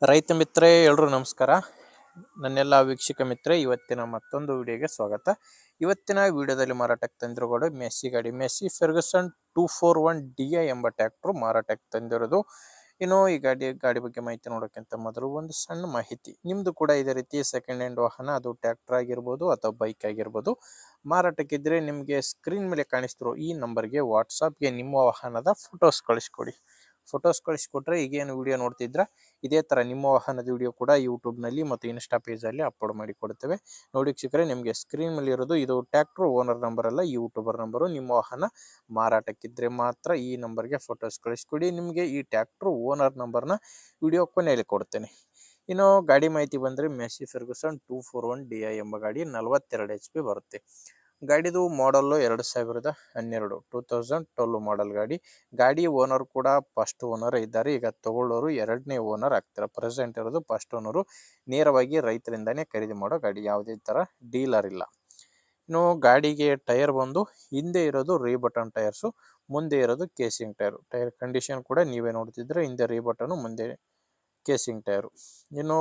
ರೈತ ಮಿತ್ರೇ ಎಲ್ರು ನಮಸ್ಕಾರ. ನನ್ನೆಲ್ಲ ವೀಕ್ಷಕ ಮಿತ್ರೆ, ಇವತ್ತಿನ ಮತ್ತೊಂದು ವಿಡಿಯೋಗೆ ಸ್ವಾಗತ. ಇವತ್ತಿನ ವಿಡಿಯೋದಲ್ಲಿ ಮಾರಾಟಕ್ಕೆ ತಂದಿರೋದು ಮೆಸ್ಸಿ ಗಾಡಿ, ಮೆಸ್ಸಿ ಫೆರ್ಗುಸನ್ 241DI ಎಂಬ ಟ್ರ್ಯಾಕ್ಟರ್ ಮಾರಾಟಕ್ಕೆ ತಂದಿರೋದು. ಇನ್ನು ಈ ಗಾಡಿ ಬಗ್ಗೆ ಮಾಹಿತಿ ನೋಡೋಕ್ಕಿಂತ ಮೊದಲು ಒಂದು ಸಣ್ಣ ಮಾಹಿತಿ. ನಿಮ್ದು ಕೂಡ ಇದೇ ರೀತಿ ಸೆಕೆಂಡ್ ಹ್ಯಾಂಡ್ ವಾಹನ, ಅದು ಟ್ರ್ಯಾಕ್ಟರ್ ಆಗಿರ್ಬೋದು ಅಥವಾ ಬೈಕ್ ಆಗಿರ್ಬೋದು, ಮಾರಾಟಕ್ಕಿದ್ರೆ ನಿಮಗೆ ಸ್ಕ್ರೀನ್ ಮೇಲೆ ಕಾಣಿಸ್ತಿರೋ ಈ ನಂಬರ್ಗೆ ವಾಟ್ಸಾಪ್ಗೆ ನಿಮ್ಮ ವಾಹನದ ಫೋಟೋಸ್ ಕಳಿಸ್ಕೊಡಿ. ಫೋಟೋಸ್ ಕಳಿಸ್ಕೊಟ್ರೆ ಈಗೇನು ವಿಡಿಯೋ ನೋಡ್ತಿದ್ರ ಇದೇ ತರ ನಿಮ್ಮ ವಾಹನದ ವಿಡಿಯೋ ಕೂಡ ಯೂಟ್ಯೂಬ್ ನಲ್ಲಿ ಮತ್ತು ಇನ್ಸ್ಟಾ ಪೇಜ್ ಅಲ್ಲಿ ಅಪ್ಲೋಡ್ ಮಾಡಿ ಕೊಡ್ತೇವೆ. ನೋಡಿ ವೀಕ್ಷಕರೇ, ನಿಮಗೆ ಸ್ಕ್ರೀನ್ ಮೇಲೆ ಇರೋದು ಇದು ಟ್ರ್ಯಾಕ್ಟರ್ ಓನರ್ ನಂಬರ್ ಅಲ್ಲ, ಯೂಟ್ಯೂಬರ್ ನಂಬರು. ನಿಮ್ಮ ವಾಹನ ಮಾರಾಟಕ್ಕಿದ್ರೆ ಮಾತ್ರ ಈ ನಂಬರ್ಗೆ ಫೋಟೋಸ್ ಕಳಿಸ್ಕೊಡಿ. ನಿಮಗೆ ಈ ಟ್ರ್ಯಾಕ್ಟರ್ ಓನರ್ ನಂಬರ್ನ ವಿಡಿಯೋ ಕೊನೆಯಲ್ಲಿ ಕೊಡ್ತೇನೆ. ಇನ್ನು ಗಾಡಿ ಮಾಹಿತಿ ಬಂದ್ರೆ ಮೆಸ್ಸಿ ಫೆರ್ಗುಸನ್ 241DI ಎಂಬ ಗಾಡಿ 42 HP ಬರುತ್ತೆ. ಗಾಡಿದು ಮಾಡಲ್ 2012 2012 ಮಾಡಲ್ ಗಾಡಿ ಓನರ್ ಕೂಡ ಫಸ್ಟ್ ಓನರ್ ಇದ್ದಾರೆ. ಈಗ ತಗೊಳ್ಳೋರು ಎರಡನೇ ಓನರ್ ಆಗ್ತಾರೆ. ಪ್ರೆಸೆಂಟ್ ಇರೋದು ಫಸ್ಟ್ ಓನರು. ನೇರವಾಗಿ ರೈತರಿಂದಾನೇ ಖರೀದಿ ಮಾಡೋ ಗಾಡಿ, ಯಾವುದೇ ತರ ಡೀಲರ್ ಇಲ್ಲ. ಇನ್ನು ಗಾಡಿಗೆ ಟೈರ್ ಬಂದು ಹಿಂದೆ ಇರೋದು ರೀಬಟನ್ ಟೈರ್ಸು, ಮುಂದೆ ಇರೋದು ಕೇಸಿಂಗ್ ಟೈರ್ ಕಂಡೀಷನ್ ಕೂಡ ನೀವೇ ನೋಡ್ತಿದ್ರೆ, ಹಿಂದೆ ರೀಬಟನ್, ಮುಂದೆ ಕೇಸಿಂಗ್ ಟೈರು. ಇನ್ನು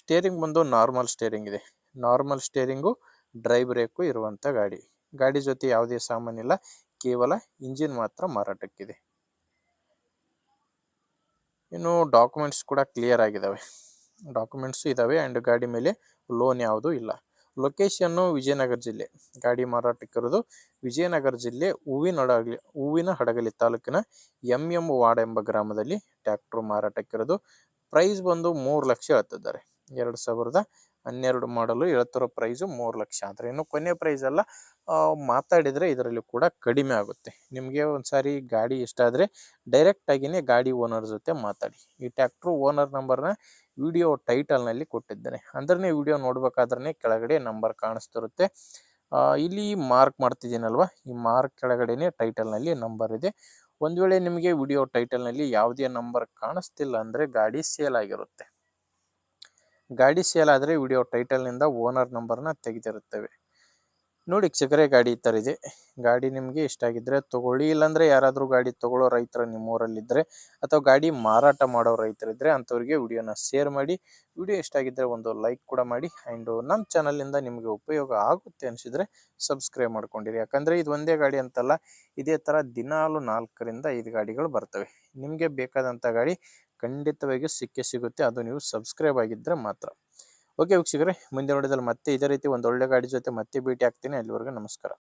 ಸ್ಟೇರಿಂಗ್ ಬಂದು ನಾರ್ಮಲ್ ಸ್ಟೇರಿಂಗ್ ಇದೆ. ನಾರ್ಮಲ್ ಸ್ಟೇರಿಂಗು, ಡ್ರೈ ಬ್ರೇಕು ಇರುವಂತ ಗಾಡಿ ಜೊತೆ ಯಾವುದೇ ಸಾಮಾನಿಲ್ಲ, ಕೇವಲ ಇಂಜಿನ್ ಮಾತ್ರ ಮಾರಾಟಕ್ಕಿದೆ. ಇನ್ನು ಡಾಕ್ಯುಮೆಂಟ್ಸ್ ಕೂಡ ಕ್ಲಿಯರ್ ಆಗಿದಾವೆ, ಡಾಕ್ಯುಮೆಂಟ್ಸ್ ಇದಾವೆ. ಅಂಡ್ ಗಾಡಿ ಮೇಲೆ ಲೋನ್ ಯಾವುದೂ ಇಲ್ಲ. ಲೊಕೇಶನ್ ವಿಜಯನಗರ ಜಿಲ್ಲೆ. ಗಾಡಿ ಮಾರಾಟಕ್ಕಿರೋದು ವಿಜಯನಗರ ಜಿಲ್ಲೆ ಹೂವಿನ ಹಡಗಲಿ ತಾಲೂಕಿನ MM ವಾಡ ಎಂಬ ಗ್ರಾಮದಲ್ಲಿ ಟ್ರ್ಯಾಕ್ಟರ್ ಮಾರಾಟಕ್ಕಿರೋದು. ಪ್ರೈಸ್ ಬಂದು 3 ಲಕ್ಷ ಹೇಳ್ತಿದ್ದಾರೆ. 2012 ಮಾಡಲು ಹೇಳ್ತಿರೋ ಪ್ರೈಸು 3 ಲಕ್ಷ. ಆದರೆ ಇನ್ನು ಕೊನೆ ಪ್ರೈಸ್ ಅಲ್ಲ, ಮಾತಾಡಿದರೆ ಇದರಲ್ಲಿ ಕೂಡ ಕಡಿಮೆ ಆಗುತ್ತೆ. ನಿಮಗೆ ಒಂದ್ಸಾರಿ ಗಾಡಿ ಇಷ್ಟ ಆದರೆ ಡೈರೆಕ್ಟ್ ಆಗಿನೇ ಗಾಡಿ ಓನರ್ ಜೊತೆ ಮಾತಾಡಿ. ಈ ಟ್ರ್ಯಾಕ್ಟರ್ ಓನರ್ ನಂಬರ್ನ ವಿಡಿಯೋ ಟೈಟಲ್ನಲ್ಲಿ ಕೊಟ್ಟಿದ್ದೇನೆ. ಅಂದ್ರೆ ವಿಡಿಯೋ ನೋಡ್ಬೇಕಾದ್ರೆ ಕೆಳಗಡೆ ನಂಬರ್ ಕಾಣಿಸ್ತಿರುತ್ತೆ. ಇಲ್ಲಿ ಮಾರ್ಕ್ ಮಾಡ್ತಿದ್ದೀನಲ್ವಾ, ಈ ಮಾರ್ಕ್ ಕೆಳಗಡೆನೆ ಟೈಟಲ್ನಲ್ಲಿ ನಂಬರ್ ಇದೆ. ಒಂದು ವೇಳೆ ನಿಮಗೆ ವಿಡಿಯೋ ಟೈಟಲ್ನಲ್ಲಿ ಯಾವುದೇ ನಂಬರ್ ಕಾಣಿಸ್ತಿಲ್ಲ ಅಂದರೆ ಗಾಡಿ ಸೇಲ್ ಆಗಿರುತ್ತೆ. ಗಾಡಿ ಸೇಲ್ ಆದರೆ ವಿಡಿಯೋ ಟೈಟಲ್ನಿಂದ ಓನರ್ ನಂಬರ್ನ ತೆಗೆದಿರುತ್ತೇವೆ. ನೋಡಿ ವೀಕ್ಷಕರೇ, ಗಾಡಿ ಈ ಥರ ಇದೆ. ಗಾಡಿ ನಿಮಗೆ ಇಷ್ಟ ಆಗಿದ್ರೆ ತಗೊಳ್ಳಿ. ಇಲ್ಲಾಂದ್ರೆ ಯಾರಾದರೂ ಗಾಡಿ ತಗೊಳ್ಳೋ ರೈತರು ನಿಮ್ಮೂರಲ್ಲಿದ್ದರೆ ಅಥವಾ ಗಾಡಿ ಮಾರಾಟ ಮಾಡೋ ರೈತರಿದ್ದರೆ ಅಂಥವ್ರಿಗೆ ವಿಡಿಯೋನ ಶೇರ್ ಮಾಡಿ. ವಿಡಿಯೋ ಇಷ್ಟ ಆಗಿದ್ದರೆ ಒಂದು ಲೈಕ್ ಕೂಡ ಮಾಡಿ. ಆ್ಯಂಡ್ ನಮ್ಮ ಚಾನಲಿಂದ ನಿಮಗೆ ಉಪಯೋಗ ಆಗುತ್ತೆ ಅನಿಸಿದರೆ ಸಬ್ಸ್ಕ್ರೈಬ್ ಮಾಡ್ಕೊಂಡಿರಿ. ಯಾಕಂದರೆ ಇದು ಒಂದೇ ಗಾಡಿ ಅಂತಲ್ಲ, ಇದೇ ಥರ ದಿನಾಲು 4 ರಿಂದ 5 ಗಾಡಿಗಳು ಬರ್ತವೆ. ನಿಮಗೆ ಬೇಕಾದಂಥ ಗಾಡಿ ಖಂಡಿತವಾಗಿಯೂ ಸಿಗುತ್ತೆ, ಅದು ನೀವು ಸಬ್ಸ್ಕ್ರೈಬ್ ಆಗಿದ್ದರೆ ಮಾತ್ರ. ಓಕೆ ವೀಕ್ಷಕರೇ, ಮುಂದೆ ನೋಡಿದಲ್ಲಿ ಮತ್ತೆ ಇದೇ ರೀತಿ ಒಂದು ಒಳ್ಳೆ ಗಾಡಿ ಜೊತೆ ಮತ್ತೆ ಭೇಟಿ ಆಗ್ತೀನಿ. ಅಲ್ಲಿವರೆಗೂ ನಮಸ್ಕಾರ.